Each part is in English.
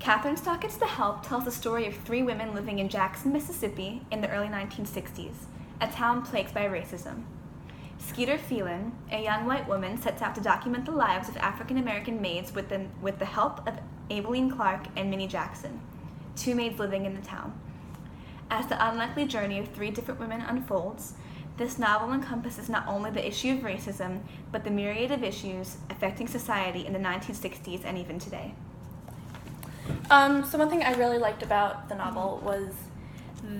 Catherine Stockett's The Help tells the story of 3 women living in Jackson, Mississippi in the early 1960s, a town plagued by racism. Skeeter Phelan, a young white woman, sets out to document the lives of African-American maids with the help of Aibileen Clark and Minnie Jackson, 2 maids living in the town. As the unlikely journey of 3 different women unfolds, this novel encompasses not only the issue of racism, but the myriad of issues affecting society in the 1960s and even today. So one thing I really liked about the novel was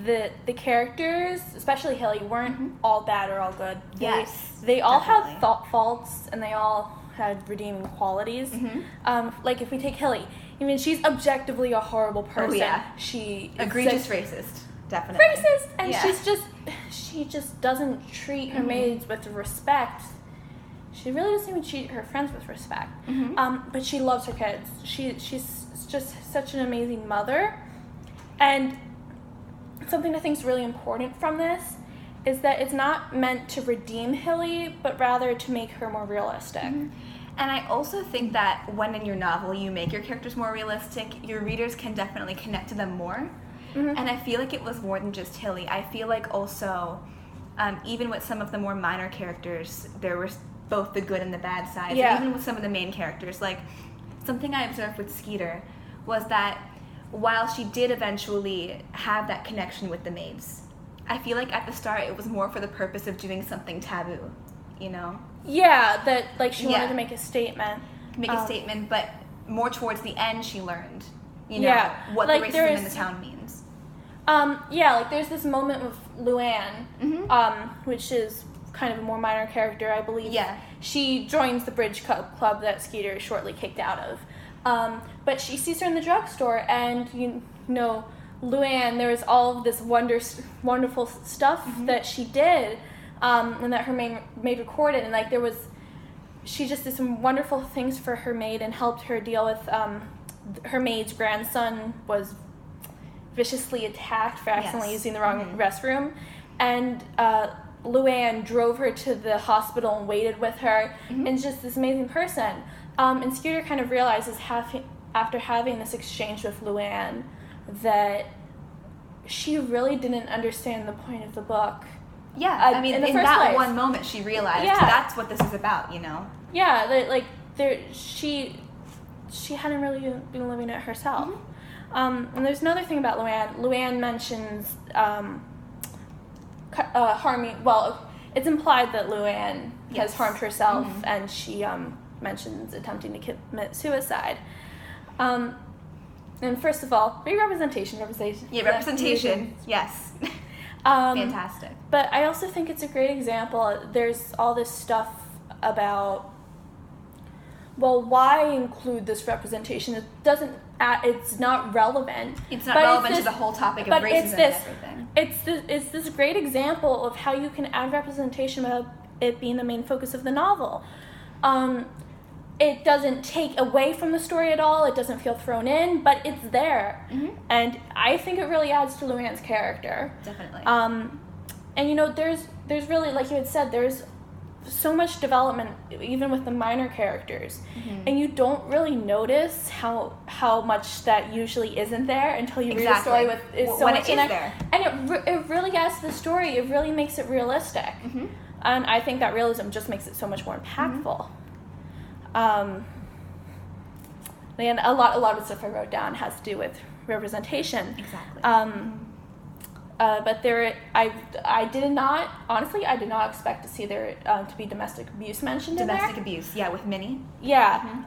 the characters, especially Hilly, weren't all bad or all good. They all definitely. had faults, and they all had redeeming qualities. Like if we take Hilly, I mean, she's objectively a horrible person. Oh, yeah. She Egregious racist, definitely. Racist, and she just doesn't treat her maids with respect. She really doesn't even treat her friends with respect. But she loves her kids. She's just such an amazing mother. And something I think is really important from this is that it's not meant to redeem Hilly, but rather to make her more realistic. And I also think that when in your novel you make your characters more realistic, your readers can definitely connect to them more. And I feel like it was more than just Hilly. I feel like also, even with some of the more minor characters, there was both the good and the bad sides. Yeah. And even with some of the main characters, like something I observed with Skeeter was that while she did eventually have that connection with the maids, I feel like at the start it was more for the purpose of doing something taboo, you know? Yeah, that like she wanted to make a statement. Make a statement, but more towards the end she learned, you know, what the racism in the town means. Like there's this moment with Luann, which is kind of a more minor character, I believe. Yeah. She joins the bridge club that Skeeter is shortly kicked out of. But she sees her in the drugstore, and you know, Luann, there was all of this wonderful stuff that she did, and that her maid recorded, and like she just did some wonderful things for her maid and helped her deal with her maid's grandson was viciously attacked for accidentally using the wrong restroom, and Luann drove her to the hospital and waited with her, and just this amazing person. And Skeeter kind of realizes after having this exchange with Luann that she really didn't understand the point of the book. Yeah, I mean, in that place. one moment she realized that's what this is about, you know? Yeah, that she hadn't really been living it herself. And there's another thing about Luann. Luann mentions harming. Well, it's implied that Luann has harmed herself, and she mentions attempting to commit suicide. And first of all, representation. Yeah, representation. Yes. Fantastic. But I also think it's a great example. There's all this stuff about, well, why include this representation? It doesn't. It's not relevant. It's not relevant to the whole topic of racism and everything. It's this great example of how you can add representation without it being the main focus of the novel. It doesn't take away from the story at all. It doesn't feel thrown in, but it's there. And I think it really adds to Luann's character. Definitely. And you know, there's really, like you had said, there's so much development even with the minor characters, and you don't really notice how much that usually isn't there until you read a story with so when much it is there. And it really adds to the story. It really makes it realistic, and I think that realism just makes it so much more impactful. And a lot of the stuff I wrote down has to do with representation. Exactly. But I did not expect to see there to be domestic abuse mentioned in there. Domestic abuse, yeah, with Minnie. Yeah.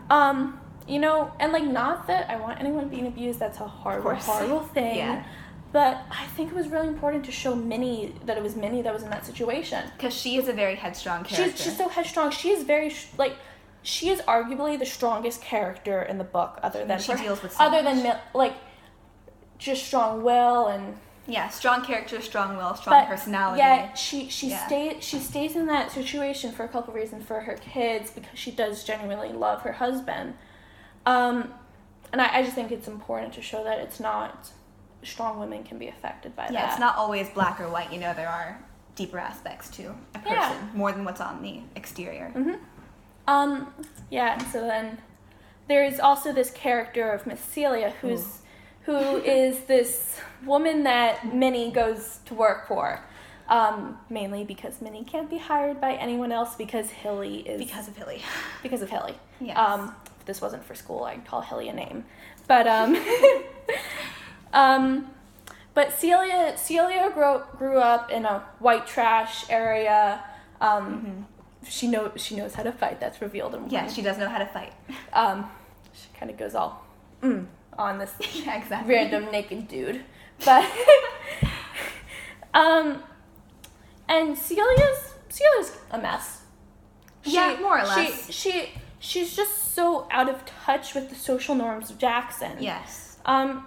You know, and like, not that I want anyone being abused. That's a horrible thing. Yeah. But I think it was really important to show Minnie that it was Minnie that was in that situation. Because she is a very headstrong character. She's so headstrong. She is very she is arguably the strongest character in the book, other than just strong will and strong character, strong will, strong personality. Yeah, she stays in that situation for a couple reasons. For her kids, because she does genuinely love her husband, and I just think it's important to show that it's not strong women can be affected by that. Yeah, it's not always black or white. You know, there are deeper aspects to a person more than what's on the exterior. And so then there's also this character of Miss Celia who is this woman that Minnie goes to work for. Mainly because Minnie can't be hired by anyone else because Hilly is... Because of Hilly. Because of Hilly. Yes. If this wasn't for school, I'd call Hilly a name. But, but Celia grew up in a white trash area. She knows how to fight. That's revealed in one. Yeah, she does know how to fight. She kind of goes all on this yeah, exactly. random naked dude. But and Celia's a mess. Yeah, more or less. She's just so out of touch with the social norms of Jackson. Yes. And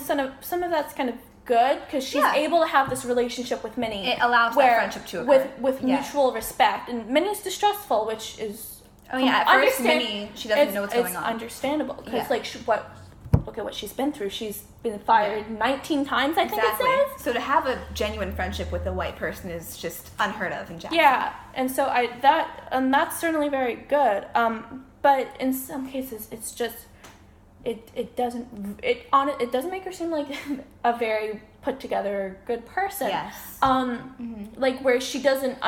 some of that's kind of good because she's able to have this relationship with Minnie. It allows that friendship to occur. With mutual respect. And Minnie's distrustful, which is... Oh, yeah, at first Minnie, she doesn't know what's going on. It's understandable because, look at what she's been through. She's been fired 19 times, I think it says. So to have a genuine friendship with a white person is just unheard of in Jackson. Yeah, and so that's certainly very good. But in some cases, it's just it doesn't make her seem like a very put together good person. Yes. Like where she doesn't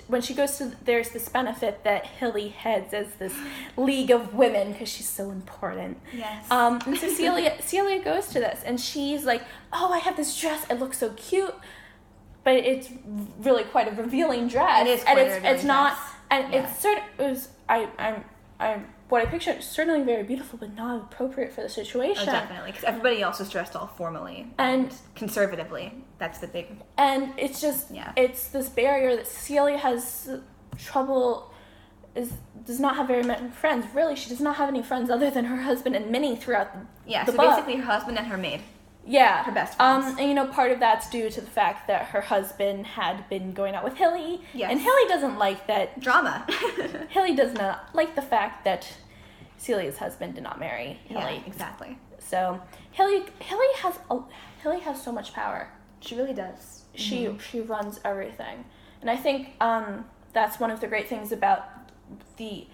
when she goes to, there's this benefit that Hilly heads as this league of women because she's so important. Yes. And so Celia goes to this and she's like, oh, I have this dress, it looks so cute, but it's really quite a revealing dress. It is quite a revealing it's not, dress. and what I pictured is certainly very beautiful, but not appropriate for the situation. Oh, definitely, because everybody else is dressed all formally and conservatively. That's the big... And it's just, it's this barrier that Celia has trouble, does not have very many friends. Really, she does not have any friends other than her husband and Minnie throughout the book. Basically her husband and her maid. Yeah. Her best friends. And, part of that's due to the fact that her husband had been going out with Hilly. Yes. And Hilly doesn't like that... Drama. Hilly does not like the fact that Celia's husband did not marry Hilly. Yeah, exactly. So, Hilly has so much power. She really does. She runs everything. And I think that's one of the great things about the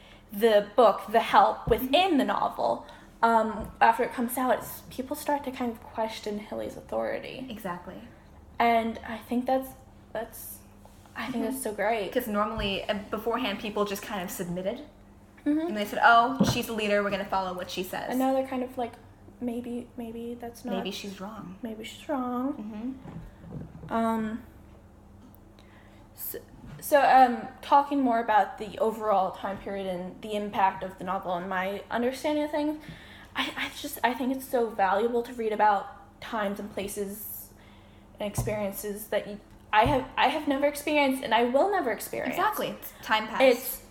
book, The Help, within the novel. After it comes out, people start to kind of question Hilly's authority. Exactly. And I think that's so great. Because normally, beforehand, people just kind of submitted. And they said, oh, she's the leader, we're going to follow what she says. And now they're kind of like, maybe that's not... Maybe she's wrong. Maybe she's wrong. So, talking more about the overall time period and the impact of the novel and my understanding of things, I think it's so valuable to read about times and places and experiences that I have never experienced and I will never experience. Exactly. Time passed. It's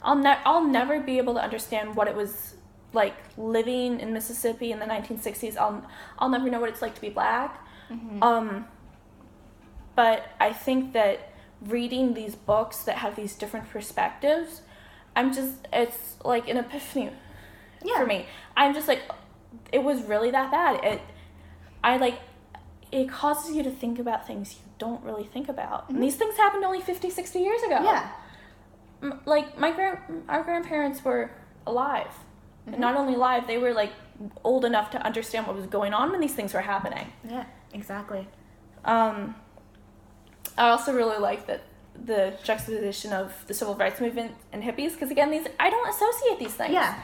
I'll never be able to understand what it was like living in Mississippi in the 1960s. I'll never know what it's like to be black. But I think that reading these books that have these different perspectives, it's like an epiphany for me. I'm just like, it was really that bad. It causes you to think about things you don't really think about. And these things happened only 50, 60 years ago. Yeah. Like, our grandparents were alive. And not only alive, they were, like, old enough to understand what was going on when these things were happening. Yeah, exactly. I also really like the juxtaposition of the civil rights movement and hippies, because, again, I don't associate these things. Yeah.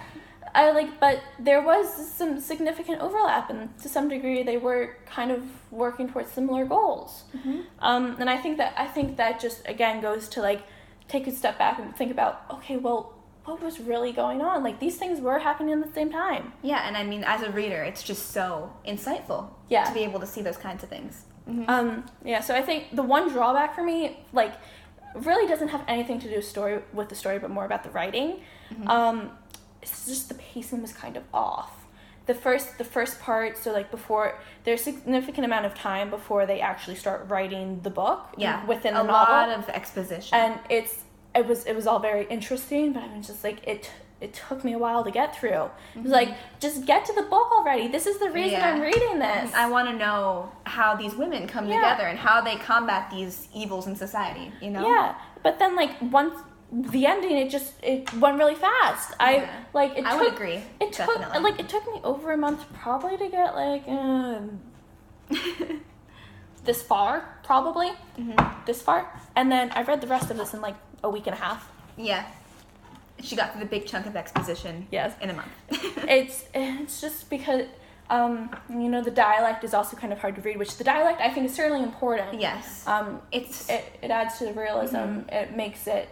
But there was some significant overlap, and to some degree, they were kind of working towards similar goals. And I think that just, again, goes to, like, take a step back and think about, okay, well, what was really going on? Like, these things were happening at the same time. Yeah, and I mean, as a reader, it's just so insightful to be able to see those kinds of things. So I think the one drawback for me, like, really doesn't have anything to do with the story, but more about the writing. It's just the pacing was kind of off. The first part, so like before, there's a significant amount of time before they actually start writing the book. Yeah, within the a novel. lot of exposition. And it was all very interesting, but I was just like, it took me a while to get through. It was like, just get to the book already. This is the reason I'm reading this. I want to know how these women come together and how they combat these evils in society, you know? Yeah, but then, like, the ending, it went really fast. I would agree. It took me over a month probably to get like this far, probably. Mm-hmm. This far. And then I read the rest of this in like a week and a half. Yeah. She got through the big chunk of exposition in a month. It's just because, the dialect is also kind of hard to read, which the dialect I think is certainly important. Yes. It adds to the realism. Mm-hmm. It makes it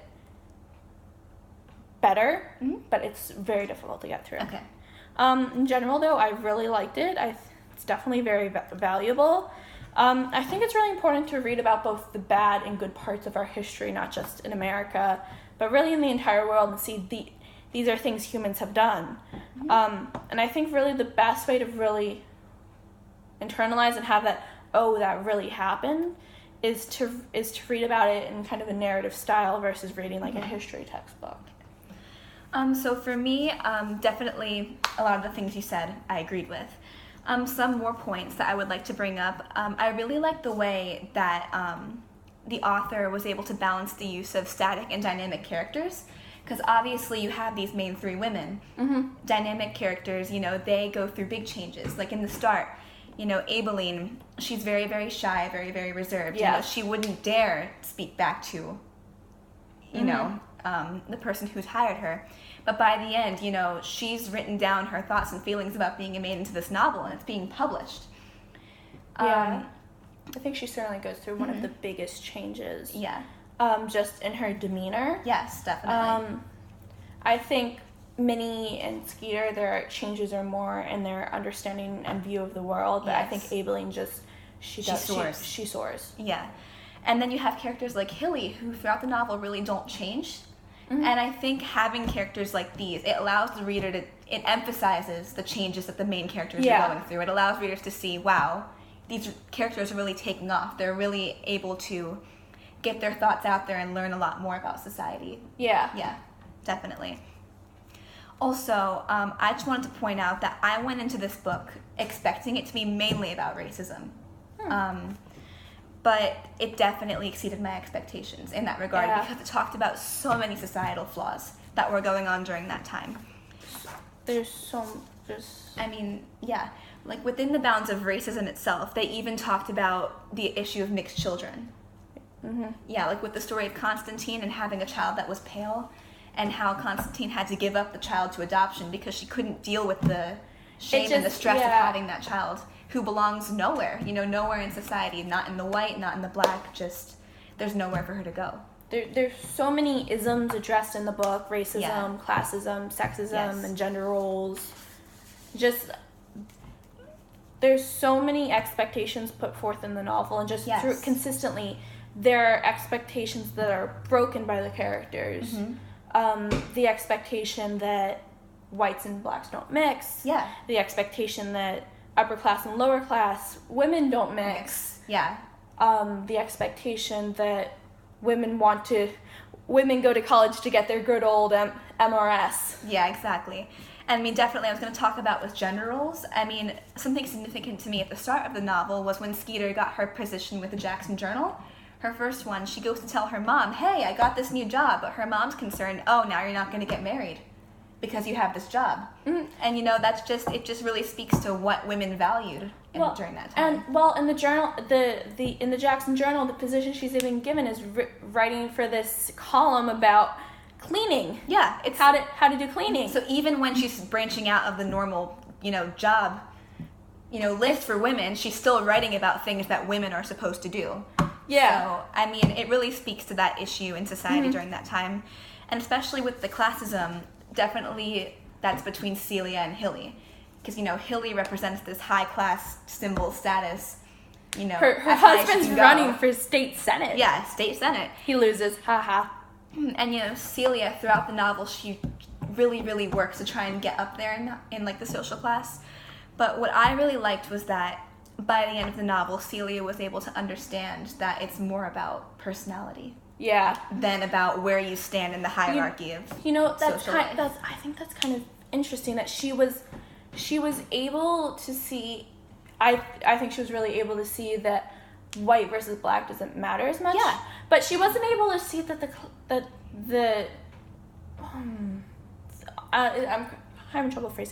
better, mm-hmm. but it's very difficult to get through. Okay. In general, though, I really liked it. It's definitely very valuable. I think it's really important to read about both the bad and good parts of our history, not just in America, but really in the entire world, and see these are things humans have done. Mm-hmm. And I think really the best way to really internalize and have that really happened is to read about it in kind of a narrative style versus reading like a history textbook. So for me, definitely a lot of the things you said I agreed with. Some more points that I would like to bring up. I really like the way that the author was able to balance the use of static and dynamic characters, because obviously you have these main three women. Mm-hmm. Dynamic characters, they go through big changes. Like in the start, Aibileen, she's very, very shy, very, very reserved. Yeah. She wouldn't dare speak back to, the person who's hired her. But by the end, she's written down her thoughts and feelings about being made into this novel, and it's being published. Yeah. I think she certainly goes through one of the biggest changes. Yeah. Just in her demeanor. Yes, definitely. I think Minnie and Skeeter, their changes are more in their understanding and view of the world, but yes. I think Aibileen she soars. Yeah. And then you have characters like Hilly, who throughout the novel really don't change. Mm-hmm. And I think having characters like these, it allows the reader it emphasizes the changes that the main characters are going through. It allows readers to see, wow, these characters are really taking off. They're really able to get their thoughts out there and learn a lot more about society. Yeah. Yeah, definitely. Also, I just wanted to point out that I went into this book expecting it to be mainly about racism. But it definitely exceeded my expectations in that regard because it talked about so many societal flaws that were going on during that time. Like within the bounds of racism itself, they even talked about the issue of mixed children. Mm-hmm. Yeah, like with the story of Constantine and having a child that was pale, and how Constantine had to give up the child to adoption because she couldn't deal with the shame and the stress of having that child who belongs nowhere, nowhere in society, not in the white, not in the black, just there's nowhere for her to go. There's so many isms addressed in the book: racism, classism, sexism, and gender roles. Just there's so many expectations put forth in the novel, and just through consistently there are expectations that are broken by the characters. Mm-hmm. The expectation that whites and blacks don't mix. Yeah. The expectation that upper class and lower class women don't mix. Yeah. The expectation that women go to college to get their good old MRS. Yeah, exactly. And definitely I was going to talk about with gender roles. Something significant to me at the start of the novel was when Skeeter got her position with the Jackson Journal. Her first one, she goes to tell her mom, hey, I got this new job. But her mom's concerned, oh, now you're not going to get married because you have this job. Mm-hmm. And, it just really speaks to what women valued during that time. And, in the journal, in the Jackson Journal, the position she's even given is writing for this column about cleaning. Yeah. It's how to do cleaning. So even when she's branching out of the normal, job, list for women, she's still writing about things that women are supposed to do. Yeah. So, it really speaks to that issue in society during that time. And especially with the classism, definitely that's between Celia and Hilly. Because, Hilly represents this high-class symbol status, Her husband's running for state senate. Yeah, state senate. He loses, haha. And, Celia, throughout the novel, she really, really works to try and get up there in the social class. But what I really liked was that by the end of the novel, Celia was able to understand that it's more about personality. Yeah. Than about where you stand in the hierarchy of social life. I think that's kind of interesting that she was able to see. I think she was really able to see that white versus black doesn't matter as much. Yeah. But she wasn't able to see that the I'm having trouble phrasing